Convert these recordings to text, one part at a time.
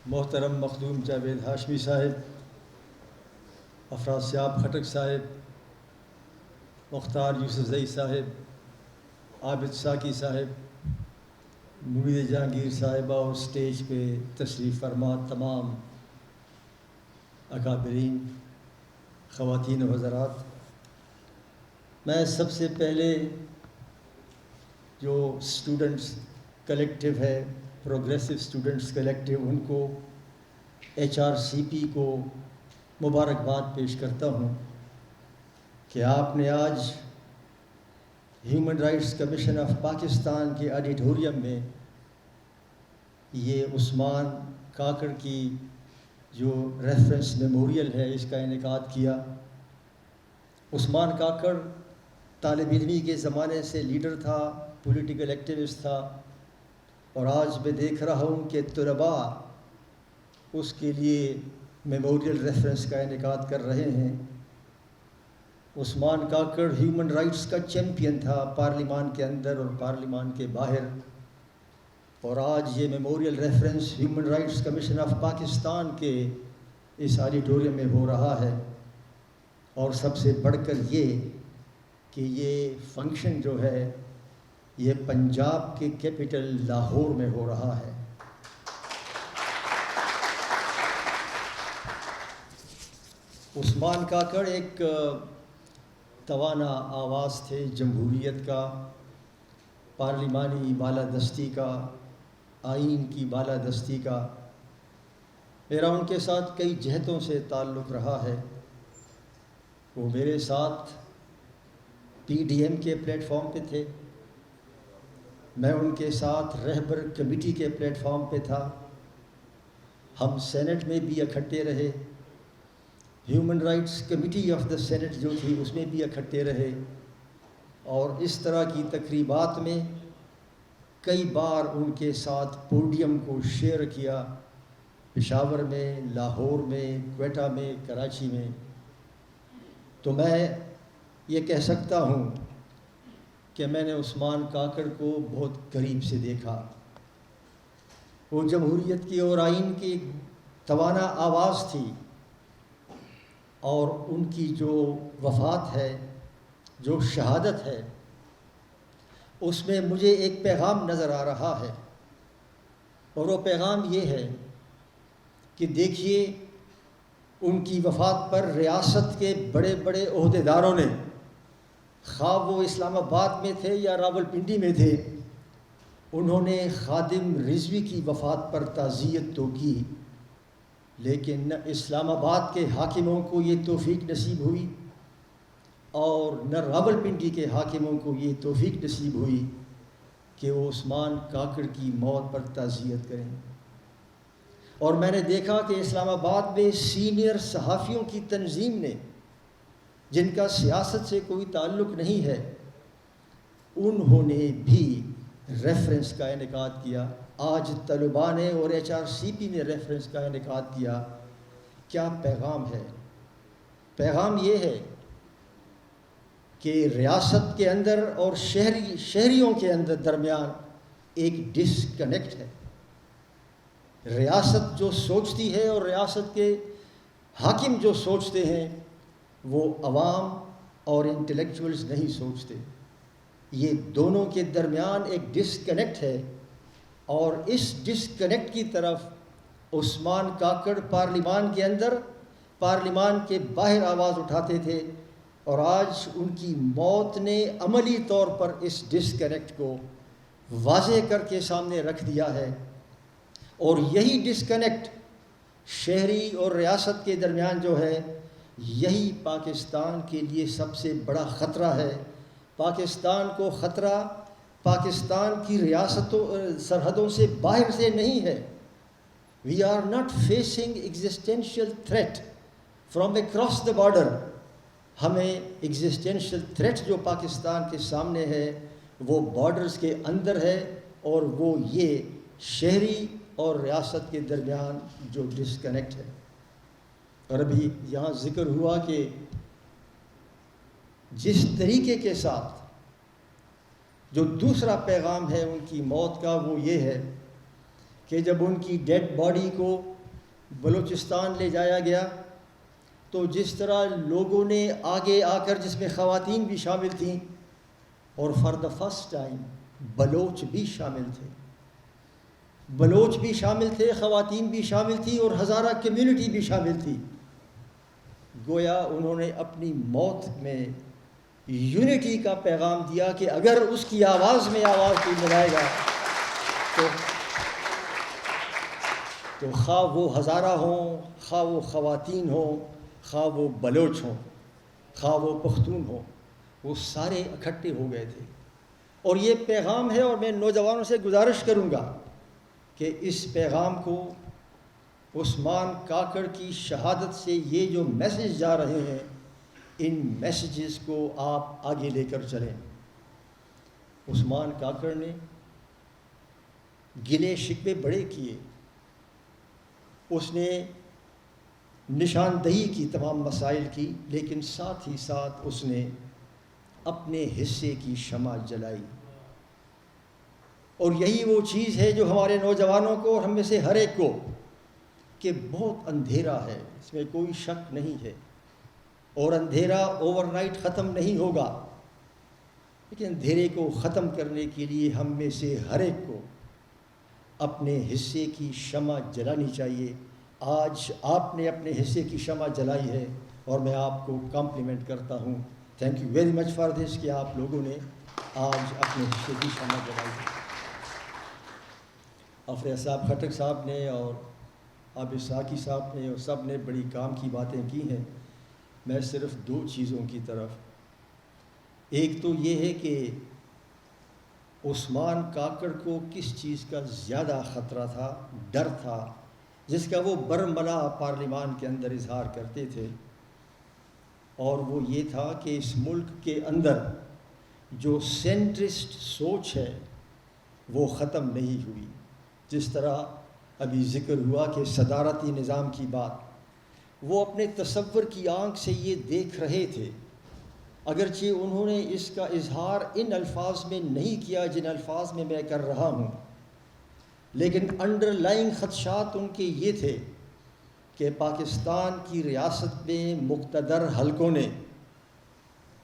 محترم مخدوم جاوید ہاشمی صاحب، افراسیاب خٹک صاحب، مختار یوسفزئی صاحب، عابد ساکی صاحب، مرید جہانگیر صاحبہ اور سٹیج پہ تشریف فرما تمام اکابرین، خواتین و حضرات، میں سب سے پہلے جو اسٹوڈنٹس کلیکٹیو ہے، پروگریسو اسٹوڈنٹس کلیکٹیو، ان کو HRCP کو مبارکباد پیش کرتا ہوں کہ آپ نے آج human rights commission of Pakistan کے آڈیٹوریم میں یہ عثمان کاکڑ کی جو ریفرنس میموریل ہے اس کا انعقاد کیا۔ عثمان کاکڑ طالب علمی کے زمانے سے لیڈر تھا، پولیٹیکل ایکٹیوسٹ تھا، اور آج میں دیکھ رہا ہوں کہ طلباء اس کے لیے میموریل ریفرنس کا انعقاد کر رہے ہیں۔ عثمان کاکڑ ہیومن رائٹس کا چیمپئن تھا پارلیمان کے اندر اور پارلیمان کے باہر، اور آج یہ memorial reference human rights commission of Pakistan کے اس آڈیٹوریم میں ہو رہا ہے، اور سب سے بڑھ کر یہ کہ یہ فنکشن جو ہے یہ پنجاب کے کیپٹل لاہور میں ہو رہا ہے۔ عثمان کاکڑ ایک توانا آواز تھے جمہوریت کا، پارلیمانی بالادستی کا، آئین کی بالادستی کا۔ میرا ان کے ساتھ کئی جہتوں سے تعلق رہا ہے۔ وہ میرے ساتھ PDM کے پلیٹ فارم پہ تھے، میں ان کے ساتھ رہبر کمیٹی کے پلیٹ فارم پہ تھا، ہم سینٹ میں بھی اکٹھے رہے، human rights committee of the senate جو تھی اس میں بھی اکٹھے رہے، اور اس طرح کی تقریبات میں کئی بار ان کے ساتھ پوڈیم کو شیئر کیا، پشاور میں، لاہور میں، کوئٹہ میں، کراچی میں۔ تو میں یہ کہہ سکتا ہوں کہ میں نے عثمان کاکڑ کو بہت قریب سے دیکھا۔ وہ جمہوریت کی اور آئین کی توانا آواز تھی، اور ان کی جو وفات ہے، جو شہادت ہے، اس میں مجھے ایک پیغام نظر آ رہا ہے، اور وہ پیغام یہ ہے کہ دیکھیے ان کی وفات پر ریاست کے بڑے بڑے عہدیداروں نے، خواہ وہ اسلام آباد میں تھے یا راولپنڈی میں تھے، انہوں نے خادم رضوی کی وفات پر تعزیت تو کی، لیکن نہ اسلام آباد کے حاکموں کو یہ توفیق نصیب ہوئی اور نہ راولپنڈی کے حاکموں کو یہ توفیق نصیب ہوئی کہ وہ عثمان کاکڑ کی موت پر تعزیت کریں۔ اور میں نے دیکھا کہ اسلام آباد میں سینئر صحافیوں کی تنظیم نے، جن کا سیاست سے کوئی تعلق نہیں ہے، انہوں نے بھی ریفرنس کا انعقاد کیا۔ آج طلباء نے اور HRCP نے ریفرنس کا انعقاد کیا۔ کیا پیغام ہے؟ پیغام یہ ہے کہ ریاست کے اندر اور شہریوں کے اندر درمیان ایک ڈسکنیکٹ ہے۔ ریاست جو سوچتی ہے اور ریاست کے حاکم جو سوچتے ہیں وہ عوام اور انٹلیکچوئلز نہیں سوچتے۔ یہ دونوں کے درمیان ایک ڈسکنیکٹ ہے، اور اس ڈسکنیکٹ کی طرف عثمان کاکڑ پارلیمان کے اندر، پارلیمان کے باہر آواز اٹھاتے تھے، اور آج ان کی موت نے عملی طور پر اس ڈسکنیکٹ کو واضح کر کے سامنے رکھ دیا ہے۔ اور یہی ڈسکنیکٹ شہری اور ریاست کے درمیان جو ہے، یہی پاکستان کے لیے سب سے بڑا خطرہ ہے۔ پاکستان کو خطرہ پاکستان کی ریاستوں سرحدوں سے باہر سے نہیں ہے۔ We are not facing existential threat from across the border۔ ہمیں ایگزسٹینشیل تھریٹ جو پاکستان کے سامنے ہے وہ بارڈرز کے اندر ہے، اور وہ یہ شہری اور ریاست کے درمیان جو ڈسکنیکٹ ہے۔ اور ابھی یہاں ذکر ہوا کہ جس طریقے کے ساتھ جو دوسرا پیغام ہے ان کی موت کا، وہ یہ ہے کہ جب ان کی ڈیڈ باڈی کو بلوچستان لے جایا گیا تو جس طرح لوگوں نے آگے آ کر، جس میں خواتین بھی شامل تھیں، اور for the first time Baloch بھی شامل تھے، بلوچ بھی شامل تھے، خواتین بھی شامل تھیں، اور ہزارہ کمیونٹی بھی شامل تھی، گویا انہوں نے اپنی موت میں یونٹی کا پیغام دیا کہ اگر اس کی آواز میں آواز کوئی ملائے گا تو خواہ وہ ہزارہ ہوں، خواہ وہ خواتین ہوں، خواہ وہ بلوچ ہوں، خواہ وہ پختون ہوں، وہ سارے اکٹھے ہو گئے تھے۔ اور یہ پیغام ہے، اور میں نوجوانوں سے گزارش کروں گا کہ اس پیغام کو، عثمان کاکڑ کی شہادت سے یہ جو میسج جا رہے ہیں، ان میسیجز کو آپ آگے لے کر چلیں۔ عثمان کاکڑ نے گلے شکوے بڑے کیے، اس نے نشاندہی کی تمام مسائل کی، لیکن ساتھ ہی ساتھ اس نے اپنے حصے کی شمع جلائی۔ اور یہی وہ چیز ہے جو ہمارے نوجوانوں کو اور ہم میں سے ہر ایک کو، کہ بہت اندھیرا ہے، اس میں کوئی شک نہیں ہے، اور اندھیرا اوور نائٹ ختم نہیں ہوگا، لیکن اندھیرے کو ختم کرنے کے لیے ہم میں سے ہر ایک کو اپنے حصے کی شمع جلانی چاہیے۔ آج آپ نے اپنے حصے کی شمع جلائی ہے، اور میں آپ کو کمپلیمنٹ کرتا ہوں۔ Thank you very much for this کہ آپ لوگوں نے آج اپنے حصے کی شمع جلائی ہے۔ افریہ صاحب خٹک صاحب نے اور عابد ساکی صاحب نے اور سب نے بڑی کام کی باتیں کی ہیں۔ میں صرف دو چیزوں کی طرف، ایک تو یہ ہے کہ عثمان کاکڑ کو کس چیز کا زیادہ خطرہ تھا، ڈر تھا، جس کا وہ برملا پارلیمان کے اندر اظہار کرتے تھے، اور وہ یہ تھا کہ اس ملک کے اندر جو سینٹرسٹ سوچ ہے وہ ختم نہیں ہوئی۔ جس طرح ابھی ذکر ہوا کہ صدارتی نظام کی بات، وہ اپنے تصور کی آنکھ سے یہ دیکھ رہے تھے، اگرچہ انہوں نے اس کا اظہار ان الفاظ میں نہیں کیا جن الفاظ میں میں کر رہا ہوں، لیکن انڈر لائنگ خدشات ان کے یہ تھے کہ پاکستان کی ریاست میں مقتدر حلقوں نے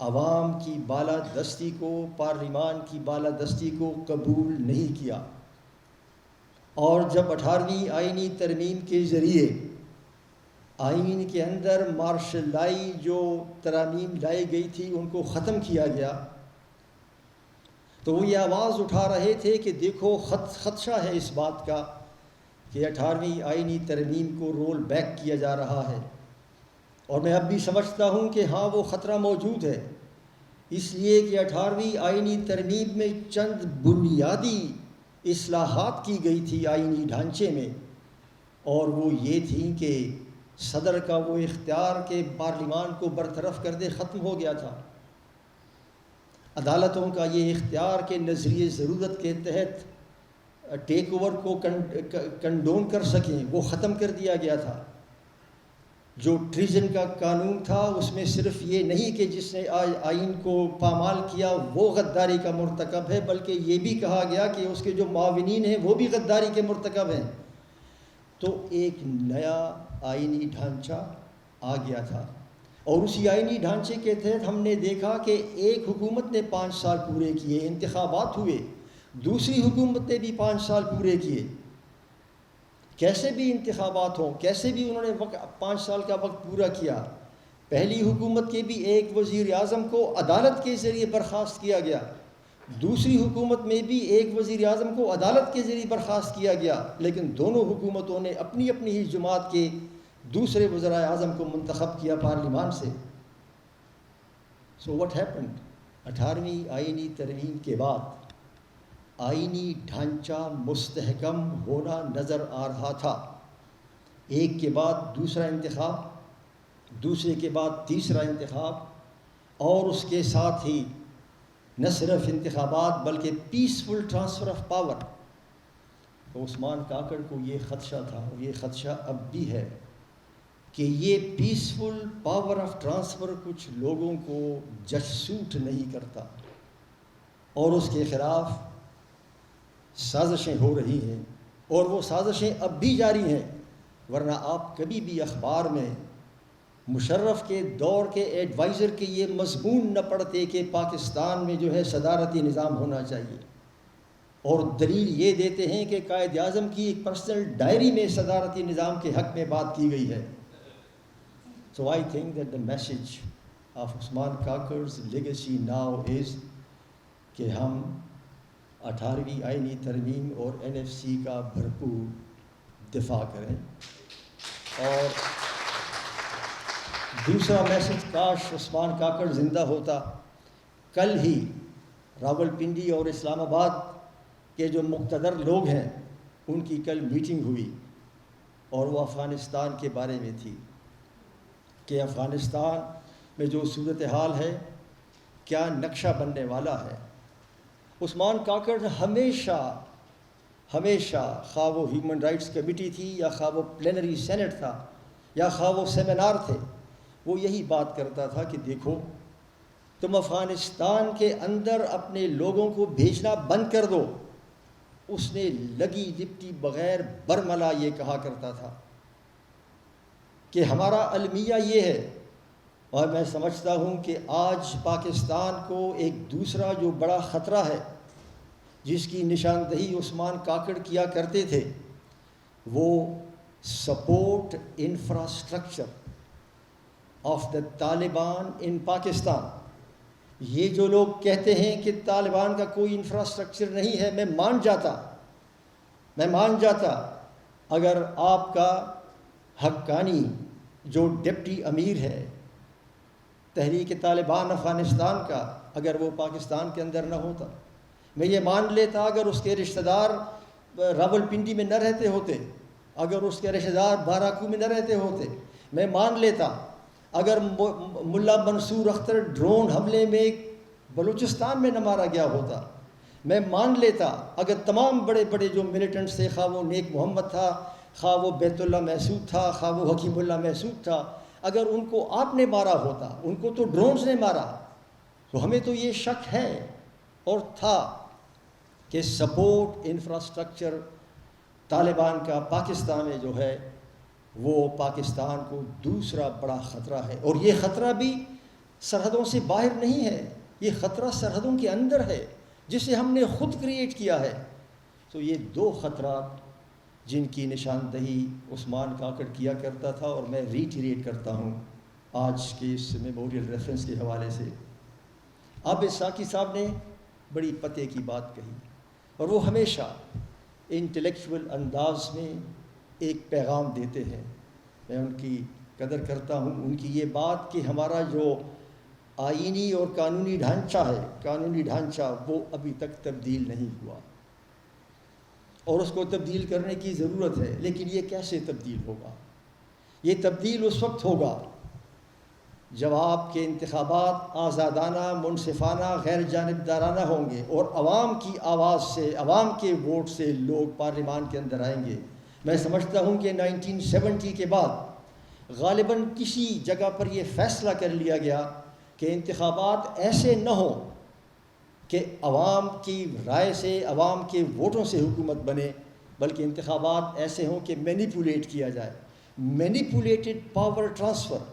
عوام کی بالادستی کو، پارلیمان کی بالادستی کو قبول نہیں کیا، اور جب 18ویں آئینی ترمیم کے ذریعے آئین کے اندر مارشلائی جو ترامیم لائی گئی تھی ان کو ختم کیا گیا، تو وہ یہ آواز اٹھا رہے تھے کہ دیکھو خدشہ ہے اس بات کا کہ 18ویں آئینی ترمیم کو رول بیک کیا جا رہا ہے، اور میں اب بھی سمجھتا ہوں کہ ہاں وہ خطرہ موجود ہے، اس لیے کہ 18ویں آئینی ترمیم میں چند بنیادی اصلاحات کی گئی تھی آئینی ڈھانچے میں، اور وہ یہ تھیں کہ صدر کا وہ اختیار کہ پارلیمان کو برطرف کر دے ختم ہو گیا تھا، عدالتوں کا یہ اختیار کہ نظریے ضرورت کے تحت ٹیک اوور کو کنڈون کر سکیں وہ ختم کر دیا گیا تھا، جو ٹریزن کا قانون تھا اس میں صرف یہ نہیں کہ جس نے آئین کو پامال کیا وہ غداری کا مرتکب ہے، بلکہ یہ بھی کہا گیا کہ اس کے جو معاونین ہیں وہ بھی غداری کے مرتکب ہیں۔ تو ایک نیا آئینی ڈھانچہ آ گیا تھا، اور اسی آئینی ڈھانچے کے تحت ہم نے دیکھا کہ ایک حکومت نے 5 سال پورے کیے، انتخابات ہوئے، دوسری حکومت نے بھی 5 سال پورے کیے، کیسے بھی انتخابات ہوں، کیسے بھی انہوں نے 5 سال کا وقت پورا کیا۔ پہلی حکومت کے بھی ایک وزیر اعظم کو عدالت کے ذریعے برخاست کیا گیا، دوسری حکومت میں بھی ایک وزیر اعظم کو عدالت کے ذریعے برخاست کیا گیا، لیکن دونوں حکومتوں نے اپنی اپنی ہی جماعت کے دوسرے وزراء اعظم کو منتخب کیا پارلیمان سے۔ So what happened? 18ویں آئینی ترمیم کے بعد آئینی ڈھانچہ مستحکم ہونا نظر آ رہا تھا، ایک کے بعد دوسرا انتخاب، دوسرے کے بعد تیسرا انتخاب، اور اس کے ساتھ ہی نہ صرف انتخابات بلکہ پیسفل ٹرانسفر آف پاور۔ تو عثمان کاکڑ کو یہ خدشہ تھا، اور یہ خدشہ اب بھی ہے، کہ یہ پیسفل پاور آف ٹرانسفر کچھ لوگوں کو جج سوٹ نہیں کرتا، اور اس کے خلاف سازشیں ہو رہی ہیں، اور وہ سازشیں اب بھی جاری ہیں۔ ورنہ آپ کبھی بھی اخبار میں مشرف کے دور کے ایڈوائزر کے یہ مضمون نہ پڑھتے کہ پاکستان میں جو ہے صدارتی نظام ہونا چاہیے، اور دلیل یہ دیتے ہیں کہ قائد اعظم کی ایک پرسنل ڈائری میں صدارتی نظام کے حق میں بات کی گئی ہے. So I think that the message of Usman Kakar's legacy now is کہ ہم 18ویں آئینی ترمیم اور NFC کا بھرپور دفاع کریں. اور دوسرا میسج، کاش عثمان کاکڑ زندہ ہوتا. کل ہی راول پنڈی اور اسلام آباد کے جو مقتدر لوگ ہیں ان کی کل میٹنگ ہوئی، اور وہ افغانستان کے بارے میں تھی کہ افغانستان میں جو صورتحال ہے کیا نقشہ بننے والا ہے. عثمان کاکڑ ہمیشہ خواہ وہ ہیومن رائٹس کمیٹی تھی یا خواہ وہ پلینری سینٹ تھا یا خواہ وہ سیمینار تھے، وہ یہی بات کرتا تھا کہ دیکھو تم افغانستان کے اندر اپنے لوگوں کو بھیجنا بند کر دو. اس نے لگی لپٹی بغیر برملا یہ کہا کرتا تھا کہ ہمارا المیہ یہ ہے. اور میں سمجھتا ہوں کہ آج پاکستان کو ایک دوسرا جو بڑا خطرہ ہے جس کی نشاندہی عثمان کاکڑ کیا کرتے تھے، وہ support infrastructure of the Taliban in Pakistan. یہ جو لوگ کہتے ہیں کہ طالبان کا کوئی انفراسٹرکچر نہیں ہے، میں مان جاتا اگر آپ کا حقانی جو ڈپٹی امیر ہے تحریک طالبان افغانستان کا، اگر وہ پاکستان کے اندر نہ ہوتا. میں یہ مان لیتا اگر اس کے رشتہ دار راول پنڈی میں نہ رہتے ہوتے، اگر اس کے رشتہ دار باراکو میں نہ رہتے ہوتے. میں مان لیتا اگر ملا منصور اختر ڈرون حملے میں بلوچستان میں نہ مارا گیا ہوتا. میں مان لیتا اگر تمام بڑے بڑے جو ملیٹنٹس تھے، خواہ وہ نیک محمد تھا، خواہ وہ بیت اللہ محسود تھا، خواہ وہ حکیم اللہ محسود تھا، اگر ان کو آپ نے مارا ہوتا، ان کو تو ڈرونز نے مارا. تو ہمیں تو یہ شک ہے اور تھا کہ سپورٹ انفراسٹرکچر طالبان کا پاکستان میں جو ہے وہ پاکستان کو دوسرا بڑا خطرہ ہے. اور یہ خطرہ بھی سرحدوں سے باہر نہیں ہے، یہ خطرہ سرحدوں کے اندر ہے جسے ہم نے خود کریٹ کیا ہے. تو یہ دو خطرات جن کی نشاندہی عثمان کاکڑ کیا کرتا تھا، اور میں ریٹریٹ کرتا ہوں آج کے اس میموریل ریفرنس کے حوالے سے. عابد ساقی صاحب نے بڑی پتے کی بات کہی، اور وہ ہمیشہ انٹلیکچول انداز میں ایک پیغام دیتے ہیں. میں ان کی قدر کرتا ہوں. ان کی یہ بات کہ ہمارا جو آئینی اور قانونی ڈھانچہ وہ ابھی تک تبدیل نہیں ہوا، اور اس کو تبدیل کرنے کی ضرورت ہے. لیکن یہ کیسے تبدیل ہوگا؟ یہ تبدیل اس وقت ہوگا جب آپ کے انتخابات آزادانہ، منصفانہ، غیر جانبدارانہ ہوں گے، اور عوام کی آواز سے، عوام کے ووٹ سے لوگ پارلیمان کے اندر آئیں گے. میں سمجھتا ہوں کہ 1970 کے بعد غالباً کسی جگہ پر یہ فیصلہ کر لیا گیا کہ انتخابات ایسے نہ ہوں کہ عوام کی رائے سے، عوام کے ووٹوں سے حکومت بنے، بلکہ انتخابات ایسے ہوں کہ مینیپولیٹ کیا جائے. Manipulated power transfer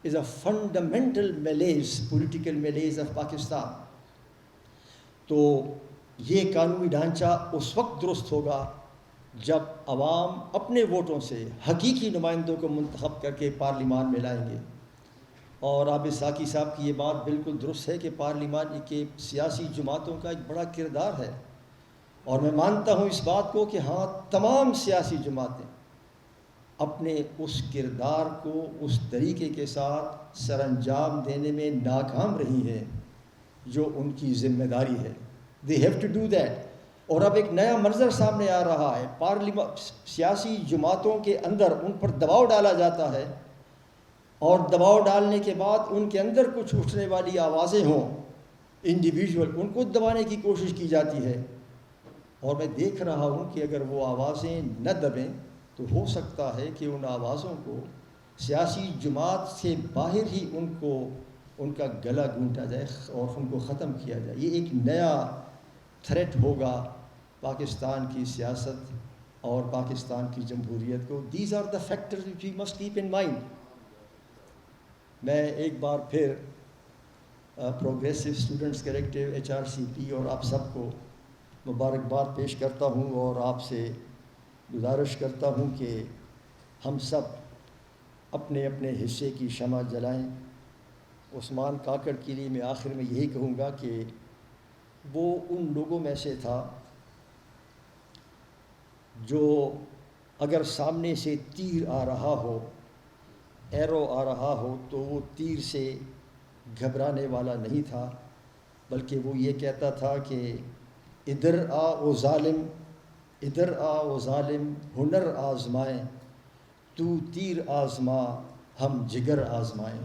is a fundamental malaise, political malaise of Pakistan. تو یہ قانونی ڈھانچہ اس وقت درست ہوگا جب عوام اپنے ووٹوں سے حقیقی نمائندوں کو منتخب کر کے پارلیمان میں لائیں گے. اور عابد ساقی صاحب کی یہ بات بالکل درست ہے کہ پارلیمان کے سیاسی جماعتوں کا ایک بڑا کردار ہے، اور میں مانتا ہوں اس بات کو کہ ہاں تمام سیاسی جماعتیں اپنے اس کردار کو اس طریقے کے ساتھ سر انجام دینے میں ناکام رہی ہیں جو ان کی ذمہ داری ہے. They have to do that. اور اب ایک نیا منظر سامنے آ رہا ہے. سیاسی جماعتوں کے اندر ان پر دباؤ ڈالا جاتا ہے، اور دباؤ ڈالنے کے بعد ان کے اندر کچھ اٹھنے والی آوازیں ہوں انڈیویژول، ان کو دبانے کی کوشش کی جاتی ہے. اور میں دیکھ رہا ہوں کہ اگر وہ آوازیں نہ دبیں تو ہو سکتا ہے کہ ان آوازوں کو سیاسی جماعت سے باہر ہی ان کا گلا گونٹا جائے اور ان کو ختم کیا جائے. یہ ایک نیا تھریٹ ہوگا پاکستان کی سیاست اور پاکستان کی جمہوریت کو. These are the factors which we must keep in mind. میں ایک بار پھر پروگریسو اسٹوڈنٹس کلیکٹیو HRCP اور آپ سب کو مبارکباد پیش کرتا ہوں اور آپ سے گزارش کرتا ہوں کہ ہم سب اپنے اپنے حصے کی شمع جلائیں. عثمان کاکڑ کے لیے میں آخر میں یہی کہوں گا کہ وہ ان لوگوں میں سے تھا جو اگر سامنے سے تیر آ رہا ہو، ایرو آ رہا ہو، تو وہ تیر سے گھبرانے والا نہیں تھا، بلکہ وہ یہ کہتا تھا کہ ادھر آ او ظالم، ادھر آ او ظالم، ہنر آزمائیں، تو تیر آزما ہم جگر آزمائیں.